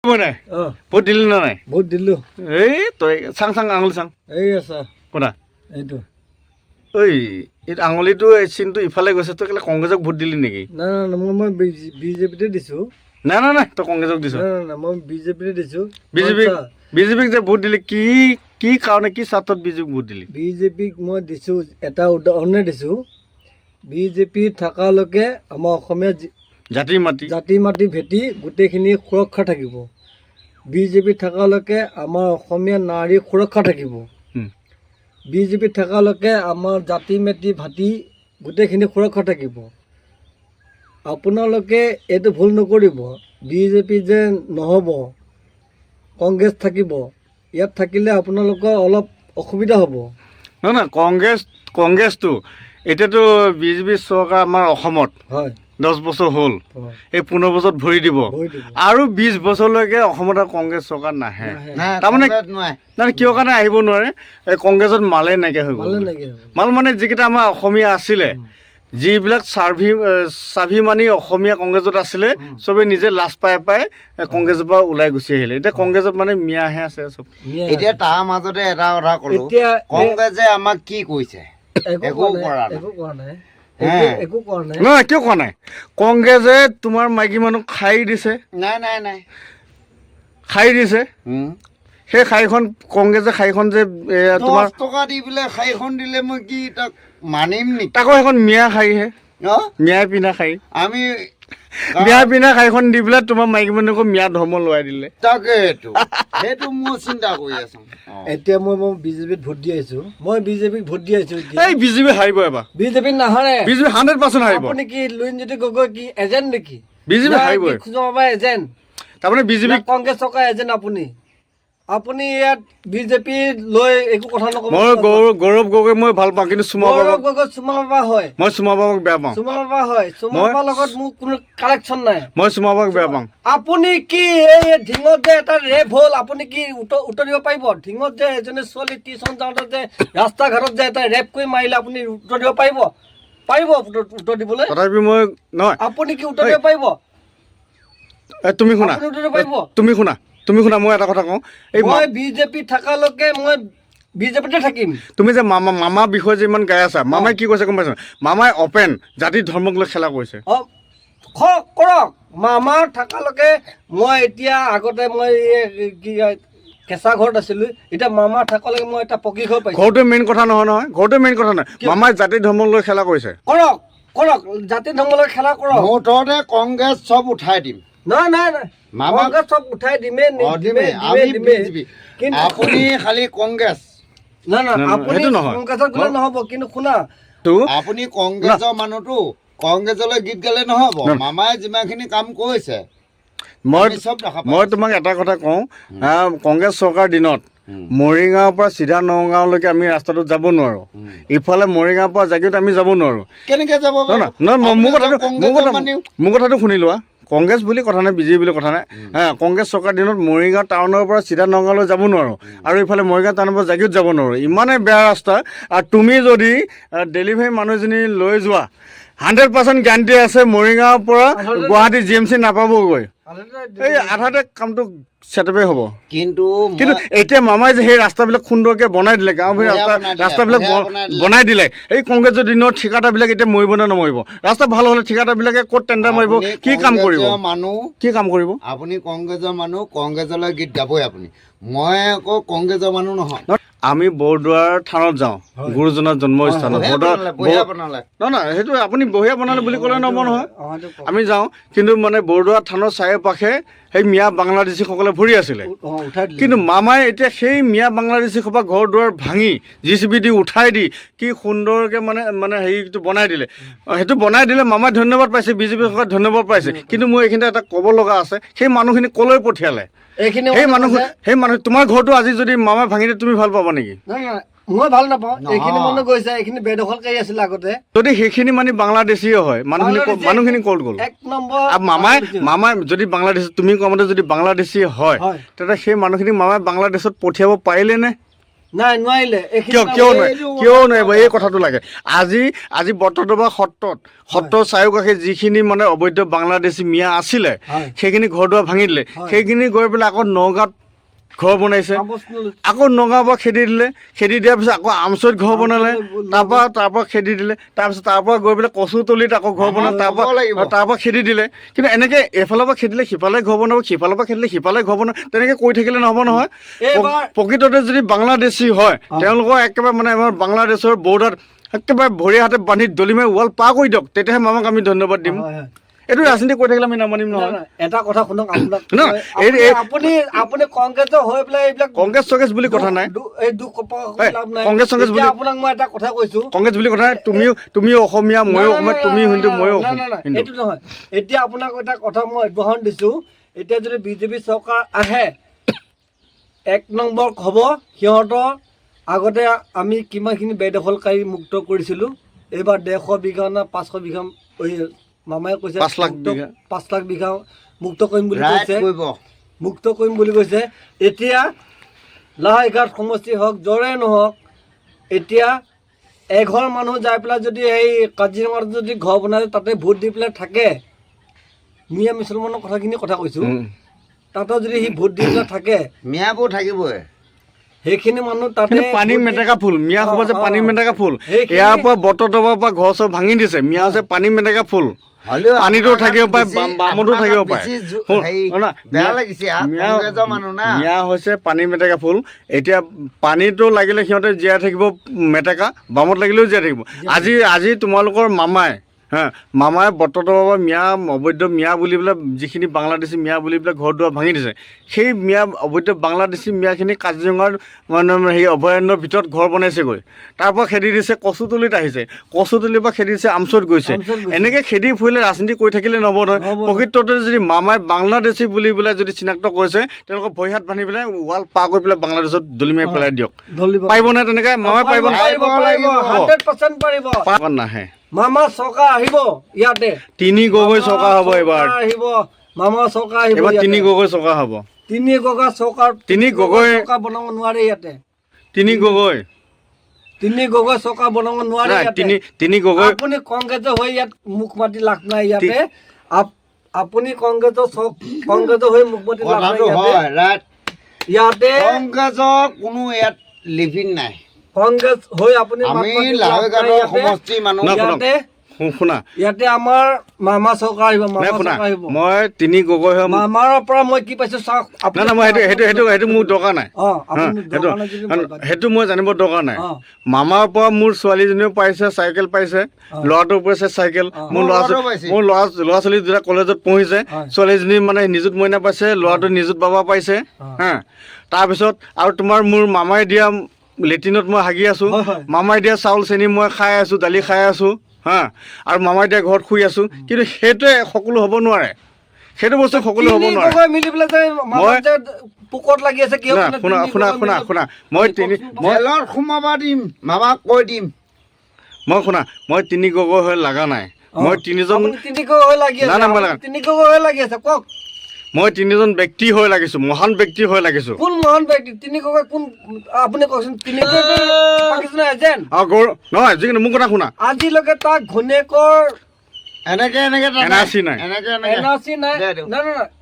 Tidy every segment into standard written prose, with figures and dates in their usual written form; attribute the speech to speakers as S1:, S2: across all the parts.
S1: নাই ভোট দিলি না নাই
S2: ভোট দিলো
S1: এই তই চাং চাং আঙুলি চাং
S2: এই আছা
S1: কোনা
S2: এইটো
S1: ঐ এই আঙুলিটো চিনটো ইফালে গৈছে তই কেলে কংগ্ৰেছক ভোট দিলি নেকি
S2: না না না মই বিজেপিতে দিছো
S1: নাই নাই নাই তই কংগ্ৰেছক দিছ
S2: না না মই বিজেপিতে দিছো
S1: বিজেপিক যে ভোট দিলি কি কি কাৰণে কি স্বাৰ্থত বিজেপিক ভোট দিলি
S2: বিজেপিক মই দিছো এটা উদাহৰণে দিছো বিজেপি থকালৈকে আমাৰ অসমীয়া জাতি মাটি ভেটি গোটেইখিনি সুৰক্ষা থাকিব বিজেপি থকালৈকে আমাৰ অসমীয়া নাৰী সুৰক্ষা থাকিব বিজেপি থকালৈকে আমাৰ জাতি মাটি ভাটি গোটেইখিনি সুৰক্ষা থাকিব আপোনালোকে এইটো ভুল নকৰিব বিজেপি যে নহ'ব কংগ্ৰেছ থাকিব ইয়াত থাকিলে আপোনালোকৰ অলপ অসুবিধা হ'ব
S1: নহয় নহয় কংগ্ৰেছটো এতিয়াতো বিজেপি চৰকাৰ আমাৰ অসমত
S2: হয়
S1: 10 বছৰ হ'ল এই 15 বছৰত ভৰি দিব আৰু 20 বছৰলৈকে অসমত কংগ্ৰেছ চৰকাৰ নাহে তাৰমানে মানে কিয় কাৰণে আহিব নোৱাৰে এই কংগ্ৰেছত মালে নাইকিয়া হৈ গ'ল মাল মানে যিকেইটা আমাৰ অসমীয়া আছিলে যিবিলাক স্বাভিমানী অসমীয়া কংগ্ৰেছত আছিলে চবেই নিজে লাজ পাই কংগ্ৰেছৰ পৰা ওলাই গুচি আহিলে এতিয়া কংগ্ৰেছত মানে মিয়াহে আছে চব
S3: এতিয়া তাৰ মাজতে এটা কথা ক'লো কংগ্ৰেছে আমাক কি কৈছে একো কৰা নাই
S1: নহয় কিয় কোৱা নাই কংগ্ৰেছে তোমাৰ মাইকী মানুহ খাই দিছে
S3: নাই
S1: খাই দিছে সেই খাইখন কংগ্ৰেছে খাইখন যে তোমাৰ
S3: টকা দি পেলাই খাইখন দিলে মই কি তাক মানিম নেকি
S1: তাকো এখন মিয়া খাইহে মিয়াই পিন্ধা খাই
S3: আমি
S1: মিয়া পিন্ধা খাইখন দি পেলাই তোমাৰ মাইকী মানুহকো মিয়া ধৰ্ম লোৱাই দিলে
S3: তাকেটো সেইটো মই চিন্তা কৰি আছো
S2: এতিয়া মই বিজেপিত ভোট দি আহিছো মই বিজেপিক ভোট দি আহিছো
S1: এই বিজেপি হাৰিব এবাৰ
S2: বিজেপি নাহাৰে
S1: বিজেপি 100% হাৰিব
S2: আপুনি কি লুইনজ্যোতি গগৈ কি এজেণ্ট নেকি
S1: বিজেপি হাৰিব
S2: এজেণ্ট
S1: তাৰমানে বিজেপি
S2: কংগ্ৰেছ চৰকাৰ এজেণ্ট আপুনি ইয়াত বিজেপি লৈ একো কথা নকব
S1: মই গৌৰৱ গগৈ মই ভাল পাওঁ কিন্তু চুমা
S2: বাবা হয়
S1: মই চুমা বাবাক বেয়া পাওঁ
S2: চুমা বাবা হয় চুমা বাবাৰ লগত মোৰ কোনো কানেকশ্যন নাই
S1: মই চুমা বাবাক বেয়া পাওঁ
S2: আপুনি কি এই ঢিঙত যে এটা ৰেপ হ'ল আপুনি কি উত্তৰ দিব পাৰিব ঢিঙত যে এজনী ছোৱালী টিউশ্যন যাওঁতে যে ৰাস্তা ঘাটত যে এটা ৰেপ কৰি মাৰিলে আপুনি উত্তৰ দিব পাৰিব উত্তৰ দিবলৈ
S1: তথাপি মই নহয়
S2: আপুনি কি উত্তৰ দিব পাৰিব
S1: তুমি শুনা তুমি শুনা মই এটা কথা কওঁ এই
S2: মই বিজেপি থকালৈকে মই বিজেপিতে থাকিম
S1: তুমি যে মামা বিষয়ে যে ইমান গাই আছা মামাই কি কৈছে গম পাইছা মামাই অপেন জাতি ধৰ্মক লৈ খেলা কৰিছে
S2: কৰক মামাৰ থকালৈকে মই এতিয়া আগতে মই কি কেঁচা ঘৰত আছিলোঁ এতিয়া মামাৰ থকালৈকে মই এটা পকী ঘৰ পাইছোঁ
S1: ঘৰটোৱে মেইন কথা নহয় ঘৰটোৱে মেইন কথা নহয় মামাই জাতি ধৰ্মক লৈ খেলা কৰিছে
S2: কৰক জাতি ধৰ্মক লৈ খেলা কৰক
S3: মুঠতে কংগ্ৰেছ চব উঠাই দিম
S2: নাই কংগ্ৰেছ চব উঠাই দিমে
S3: আপুনি খালি কংগ্ৰেছ
S2: আপুনি কংগ্ৰেছত গ'লে নহ'ব কিন্তু শুনা
S3: আপুনি কংগ্ৰেছৰ মানুহটো কংগ্ৰেছলৈ গীত গালে নহ'ব মামাই যিমানখিনি কাম কৰিছে
S1: মই তোমাক এটা কথা কওঁ কংগ্ৰেছ চৰকাৰ দিনত মৰিগাঁৱৰ পৰা চিধা নগাঁৱলৈকে আমি ৰাস্তাটোত যাব নোৱাৰোঁ ইফালে মৰিগাঁৱৰ পৰা জাগিত আমি যাব নোৱাৰোঁ
S3: কেনেকৈ যাব
S1: মোৰ কথাটো শুনি লোৱা কংগ্ৰেছ বুলি কথা নাই বিজেপি বুলি কথা নাই কংগ্ৰেছ চৰকাৰ দিনত মৰিগাঁও টাউনৰ পৰা চিধা নগাঁৱলৈ যাব নোৱাৰোঁ আৰু ইফালে মৰিগাঁও টাউনৰ পৰা জাগিত যাব নোৱাৰোঁ ইমানেই বেয়া ৰাস্তা আৰু তুমি যদি ডেলিভাৰী মানুহজনী লৈ যোৱা 100% গেৰাণ্টি আছে মৰিগাঁৱৰ পৰা গুৱাহাটী GMC নাপাবগৈ এই আধাতে কামটো চেটআপেই হ'ব কিন্তু এতিয়া মামাই যে সেই ৰাস্তাবিলাক সুন্দৰকৈ বনাই দিলে গাঁওবোৰ ৰাস্তাবিলাক বনাই দিলে এই কংগ্ৰেছৰ দিনত ঠিকাদাৰবিলাক এতিয়া মৰিব নে নমৰিব ৰাস্তা ভাল হ'লে ঠিকাদাৰবিলাকে ক'ত টেণ্ডাৰ মাৰিব কি কাম কৰিব
S3: আপুনি কংগ্ৰেছৰ মানুহ কংগ্ৰেছলৈ গীত গাবই আপুনি মই আকৌ কংগ্ৰেছৰ মানুহ নহয়
S1: আমি বৰদোৱাৰ থানত যাওঁ গুৰুজনাৰ জন্মস্থানত নহয় সেইটো আপুনি বঢ়িয়া বনালে বুলি ক'লে নহ'ব নহয় আমি যাওঁ কিন্তু মানে বৰদোৱা থানৰ চাৰিওপাশে সেই মিয়া বাংলাদেশীসকলে ভৰি আছিলে কিন্তু মামাই এতিয়া সেই মিয়া বাংলাদেশীসোপা ঘৰ দুৱাৰ ভাঙি JCB দি উঠাই দি কি সুন্দৰকৈ মানে হেৰিটো বনাই দিলে সেইটো বনাই দিলে মামাই ধন্যবাদ পাইছে বিজেপি চৰকাৰে ধন্যবাদ পাইছে কিন্তু মোৰ এইখিনিতে এটা ক'ব লগা আছে সেই মানুহখিনি ক'লৈ পঠিয়ালে সেই মানুহ তোমাৰ ঘৰটো আজি যদি মামাই ভাঙি দিয়ে তুমি ভাল পাবা নেকি
S2: মই ভাল নাপাওঁ এইখিনি মানুহ গৈছে এইখিনি বেদখলকাৰী আছিলে আগতে
S1: যদি সেইখিনি মানে বাংলাদেশীয়ে হয় মানুহখিনি ক'ত গ'ল মামাই যদি বাংলাদেশ তুমি কোৱা মতে যদি বাংলাদেশী হয় তেতিয়া সেই মানুহখিনি মামাই বাংলাদেশত পঠিয়াব পাৰিলে নে
S2: নাই নোৱাৰিলে এইখিনি
S1: কিয় নোৱাৰিব এই কথাটো লাগে আজি বৰ্তমান সত্ৰৰ চাৰিওকাষে যিখিনি মানে অবৈধ বাংলাদেশী মিয়া আছিলে
S2: হয়।
S1: সেইখিনি ঘৰ দুৱাৰ ভাঙি দিলে
S2: হয়।
S1: সেইখিনি গৈ পেলাই আকৌ নগাঁৱত ঘৰ বনাইছে
S2: কাগজ
S1: আকৌ নগাঁৱৰ পৰা খেদি দিলে খেদি দিয়াৰ পিছত আকৌ আমচৈত ঘৰ বনালে তাৰ পৰা খেদি দিলে তাৰপিছত তাৰ পৰা গৈ পেলাই কচুতলিত আকৌ ঘৰ বনালে তাৰ পৰা খেদি দিলে কিন্তু এনেকে এফালৰ পৰা খেদিলে সিফালে ঘৰ বনাব সিফালৰ পৰা খেদিলে সিফালে ঘৰ বনাব তেনেকে কৈ থাকিলে নহ'ব নহয়
S2: এইবাৰ
S1: প্ৰকৃততে যদি বাংলাদেশী হয় তেওঁলোকৰ একেবাৰে মানে আমাৰ বাংলাদেশৰ বৰ্ডাৰত একেবাৰে ভৰি হাতে বান্ধি দলিমাই ৱাল পাৰ কৰি দিয়ক তেতিয়াহে মামাক আমি ধন্যবাদ দিম
S2: হয়, হয়।
S1: এইটো ৰাজনীতি কৰি থাকিলে আমি নামানিম
S2: নাই,
S1: নহয়
S2: নাই, এটা কথা শুনক আপোনাক
S1: নহয়,
S2: আপুনি কংগ্ৰেছৰ হৈ পেলাই এইবিলাক
S1: কংগ্ৰেছ চংগ্ৰেছ বুলি কথা নাই
S2: এই দুখ লাভ নাই
S1: কংগ্ৰেছ চংগ্ৰেছ বুলি
S2: এতিয়া আপোনাক মই এটা কথা কৈছো
S1: কংগ্ৰেছ বুলি কথা নাই তুমিও অসমীয়া ময়ো অসমীয়া তুমি হিন্দু ময়ো হিন্দু
S2: এইটো নহয় এতিয়া আপোনাক এটা কথা মই উদাহৰণ দিছো এতিয়া যদি বিজেপি চৰকাৰ আহে 1 নম্বৰ হ'ব সিহঁতৰ আগতে আমি কিমানখিনি বেদখলকাৰী মুক্ত কৰিছিলোঁ এইবাৰ 150 বিঘা না 500 বিঘা মামাই কৈছে
S1: 5 লাখ বিঘা
S2: 5 লাখ বিঘা মুক্ত কৰিম বুলি কৈছে এতিয়া লাহৈঘাট সমষ্টি হওক য'ৰে নহওক এতিয়া এঘৰ মানুহ যাই পেলাই যদি সেই কাজিৰঙাত যদি ঘৰ বনাই তাতে ভোট দি পেলাই থাকে মিয়া মুছলমানৰ কথা কৈছোঁ তাতে যদি সি ভোট দি পেলাই থাকে
S3: মিয়াবোৰ থাকিবই
S2: সেইখিনি মানুহ তাতে
S1: পানী মেটেকা ফুল মিয়া হ'ব যে পানী মেটেকা ফুল ইয়াৰ পৰা বটদবৰ পৰা ঘৰ চৰ ভাঙি দিছে মিয়া হৈছে পানী মেটেকা ফুল পানীটো থাকিব পাৰে বামতো থাকিব পাৰে মিয়া হৈছে পানী মেটেকা ফুল এতিয়া পানীটো লাগিলে সিহঁতে জীয়াই থাকিব মেটেকা বামত লাগিলেও জীয়াই থাকিব আজি তোমালোকৰ মামাই মামাই বটদবৰ মিয়া অবৈধ মিয়া বুলি পেলাই যিখিনি বাংলাদেশী মিয়া বুলি পেলাই ঘৰ দুৱাৰ ভাঙি দিছে সেই মিয়া অবৈধ বাংলাদেশী মিয়াখিনি কাজিৰঙাৰ মানে সেই অভয়াৰণ্যৰ ভিতৰত ঘৰ বনাইছেগৈ তাৰ পৰা খেদি দিছে কচুতলিত আহিছে কচুতলিৰ পৰা খেদি দিছে আমচৈত গৈছে এনেকৈ খেদি ফুৰিলে ৰাজনীতি কৰি থাকিলে নহ'ব নহয় প্ৰকৃততে যদি মামাই বাংলাদেশী বুলি পেলাই যদি চিনাক্ত কৰিছে তেওঁলোকক ভৰি হাত বান্ধি পেলাই ৱাল পাৰ কৰি পেলাই বাংলাদেশত দলিমাই পেলাই দিয়ক পাৰিব নাই তেনেকৈ মামাই পাৰিব নাহে
S2: মামা চৰকাৰ আহিব ইয়াতে
S1: 3 গগৈ চৰকাৰ হ'ব এইবাৰ
S2: আহিব মামা চৰকাৰ আহিব
S1: এইবাৰ 3 গগৈ চৰকাৰ হ'ব
S2: 3 গগৈ চৰকাৰ
S1: 3 গগৈ
S2: চৰকাৰ বনাব নোৱাৰে ইয়াতে
S1: 3 গগৈ
S2: 3 গগৈ চৰকাৰ বনাব নোৱাৰে ইয়াতে
S1: 3 গগৈ
S2: আপুনি কংগ্ৰেছৰ হৈ ইয়াত মুখ মাতি লাভ নাই ইয়াতে আপুনি কংগ্ৰেছৰ হৈ মুখ মাতি লাভ নাই ইয়াতে
S3: কংগ্ৰেছৰ কোনো ইয়াত লিভিং নাই
S2: কংগ্ৰেছ হৈ আপুনি
S1: শুনা
S2: ইয়াতে আমাৰ মামা চৰকাৰ আহিব
S1: মই 3 গগৈ হৈ
S2: মামাৰ পৰা মই কি পাইছো চাওক
S1: মই সেইটো মোৰ দৰকাৰ নাই সেইটো মই জানিব দৰকাৰ নাই মামাৰ পৰা মোৰ ছোৱালীজনীও পাইছে চাইকেল পাইছে ল'ৰাটোও পাইছে চাইকেল মোৰ ল'ৰা ছোৱালী দুটা কলেজত পঢ়িছে ছোৱালীজনী মানে নিযুত মইনা পাইছে ল'ৰাটো নিযুত বাবা পাইছে তাৰপিছত আৰু তোমাৰ মোৰ মামাই দিয়া লেট্ৰিনত মই হাগি আছো মামাই দিয়া চাউল চেনি মই খাই আছো দালি খাই আছো আৰু মামাই দিয়া ঘৰত শুই আছো কিন্তু সেইটোৱে সকলো হ'ব নোৱাৰে সেইটো বস্তু সকলো হ'ব নোৱাৰে মই 3 গগৈ হৈ লগা নাই মই 3জন মই 3জন ব্যক্তি হৈ লাগিছো মহান ব্যক্তি হৈ লাগিছো
S2: কোন মহান ব্যক্তি 3 গগৈ কোন আপুনি কওকচোন 3 পাকিস্তানৰ এজেণ্ট
S1: নহয় যিকোনো মোৰ কথা শুনা
S2: আজিলৈকে তাৰ ঘৈণীয়েকৰ
S3: এনেকে
S2: এনআৰচি নাই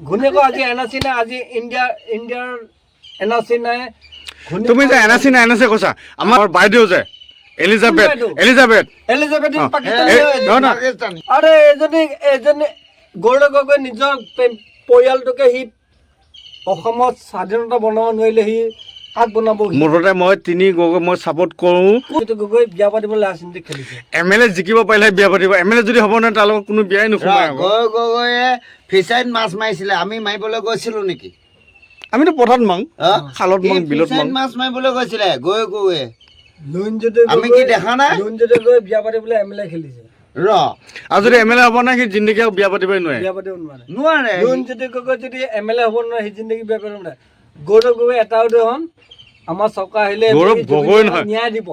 S2: ঘৈণীয়েকৰ আজি এনআৰচি নাই আজি ইণ্ডিয়াৰ এনআৰচি নাই
S1: তুমি যে এনআৰচি নাই এনআৰচি কৈছা আমাৰ বাইদেউ যে এলিজাবেথ
S2: পাকিস্তানী আৰে এজনী গৌৰৱ গগৈ নিজৰ পৰিয়ালটোকে সি অসমত স্বাধীনতা বনাব নোৱাৰিলে সি কাক বনাব
S1: মুঠতে মই 3 গগৈ মই ছাপোৰ্ট কৰোঁ
S2: গগৈ বিয়া পাতিবলৈ ৰাজনীতি খেলিছে
S1: MLA জিকিব পাৰিলে বিয়া পাতিব MLA যদি হ'ব নহয় তাৰ লগত কোনো বিয়াই নোসোমায়
S3: গগৈয়ে ফিচাৰীত মাছ মাৰিছিলে আমি মাৰিবলৈ গৈছিলোঁ নেকি
S1: আমিতো পথাৰত মাং খালত মাং বিলত মাং
S3: মাছ মাৰিবলৈ গৈছিলে গগৈয়ে
S2: আমি কি দেখা নাই গৈ বিয়া পাতিবলৈ MLA খেলিছে
S1: আৰু যদি MLA হ'ব নাই সি জিন্দগী বিয়া পাতিবই নোৱাৰে
S2: যদি MLA হ'ব নোৱাৰে সি জিন্দগী বিয়া পাতিব নোৱাৰে গৌৰৱ গগৈ এটা উদাহৰণ আমাৰ চৰকাৰ আহিলে ন্যায় দিব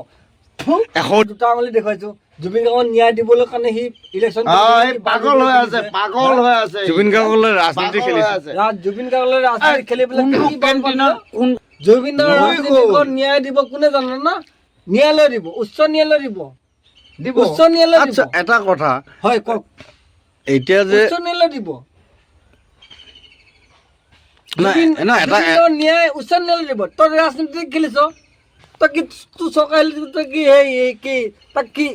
S2: দুটা আঙুলি দেখুৱাইছো জুবিন গাৰ্গক ন্যায় দিবলৈ কাৰণে সি ইলেকশ্যন
S3: পাগল হৈ আছে
S1: জুবিন গাৰ্গলৈ ৰাজনীতি খেলিছে
S2: জুবিন গাৰ্গলৈ ৰাজনীতি খেলি পেলাই জুবিনৰ ৰাজনীতিকত ন্যায় দিব কোনে জানে না? ন্যায়ালয় দিব, উচ্চ ন্যায়ালয় দিব। উচ্চ ন্যায়ালয়
S1: আচ্ছা
S2: দিব।
S1: এটা কথা
S2: হয় কওক।
S1: এতিয়া যে
S2: উচ্চ ন্যায়ালয় দিব।
S1: এটা
S2: জুবিনৰ ন্যায় উচ্চ ন্যায়ালয় দিব। তই ৰাজনীতি খেলিছ, তই কি তোৰ চৰকাৰ তই কি সেই কি তাক কি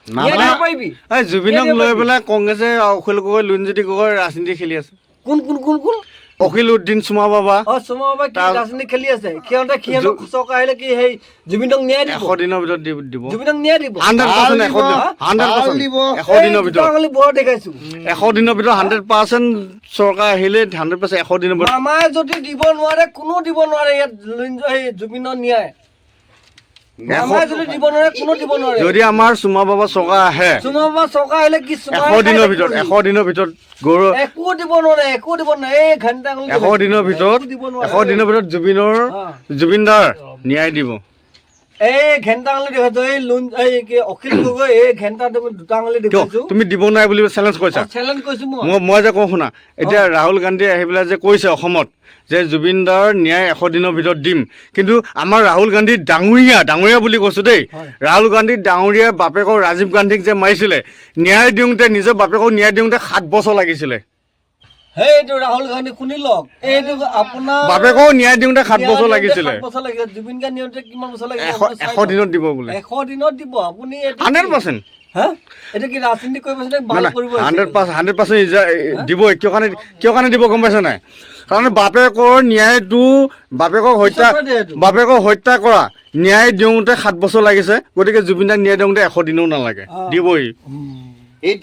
S2: ন্যায় দিব পাৰিবি?
S1: জুবিনক লৈ পেলাই কংগ্ৰেছে অখিল গগৈ লুণজ্যোতি গগৈ ৰাজনীতি খেলি আছে।
S2: কোন কোন কোন কোন?
S1: অখিল উদ্দিন চুমা বাবা
S2: চুমা বাবা কি ৰাজনীতি খেলি আছে? সিহঁতক চৰকাৰ আহিলে কি সেই জুবিনক ন্যায় দিব?
S1: 100 দিনৰ ভিতৰত দিব।
S2: জুবিনক ন্যায় দিব।
S1: 100% 100%
S3: দিব।
S1: 100 দিনৰ ভিতৰত
S2: আঙুলি বৰ দেখাইছো।
S1: 100 দিনৰ ভিতৰত 100% চৰকাৰ আহিলে 100% 100 দিনৰ ভিতৰত
S2: মামাই যদি দিব নোৱাৰে, কোনো দিব নোৱাৰে ইয়াত সেই জুবিনৰ ন্যায়। মামাই যদি দিব নোৱাৰে, কোনো দিব নোৱাৰে।
S1: যদি আমাৰ চুমা বাবা চৰকাৰ আহে
S2: চুমা বাবা চৰকাৰ আহিলে কি
S1: 100 দিনৰ ভিতৰত 100 দিনৰ ভিতৰত গৌৰৱ
S2: একো দিব নোৱাৰে, একো দিব নোৱাৰে। এই ঘণ্টা
S1: 100 দিনৰ ভিতৰত 100 দিনৰ ভিতৰত জুবিনদাৰ ন্যায় দিব।
S2: এই ঘণ্টা আঙুলি দেখাইছো। এই এই কি অখিল গগৈ এই ঘণ্টা দুটা আঙুলি দেখাইছো।
S1: তুমি দিব নাই বুলি চেলেঞ্জ কৰিছা।
S2: চেলেঞ্জ কৰিছো মই।
S1: মই যে কওঁ শুনা, এতিয়া ৰাহুল গান্ধীয়ে আহি পেলাই যে কৈছে অসমত যে জুবিনদাৰ ন্যায় 100 দিনৰ ভিতৰত দিম, কিন্তু আমাৰ ৰাহুল গান্ধী ডাঙৰীয়া বুলি কৈছো দেই। ৰাহুল গান্ধী ডাঙৰীয়া বাপেকৰ ৰাজীৱ গান্ধীক যে মাৰিছিলে, ন্যায় দিওঁতে নিজৰ বাপেকক ন্যায় দিওঁতে 7 বছৰ লাগিছিলে।
S2: সেইটো ৰাহুল গান্ধী শুনি লওক, এইটো আপোনাৰ
S1: বাপেকক ন্যায় দিওঁতে 7 বছৰ লাগিছিলে।
S2: 7 বছৰ লাগিছে। জুবিন গান্ধী নিওঁতে কিমান বছৰ লাগিছে?
S1: 100 দিনত দিব বোলে।
S2: 100 দিনত দিব। আপুনি
S1: 100%।
S2: হা এটা কি ৰাজনীতি কৰিব আছে? ভাল কৰিব আছে।
S1: 100% দিব। কিয় কাৰণে দিব গম পাইছে নাই? কাৰণ বাপেকৰ ন্যায়টো বাপেকক হত্যা কৰা ন্যায় দিওঁতে 7 বছৰ লাগিছে। গতিকে জুবিনদাক ন্যায় দিওঁতে 100 দিনো নালাগে, দিবই।
S3: এইটো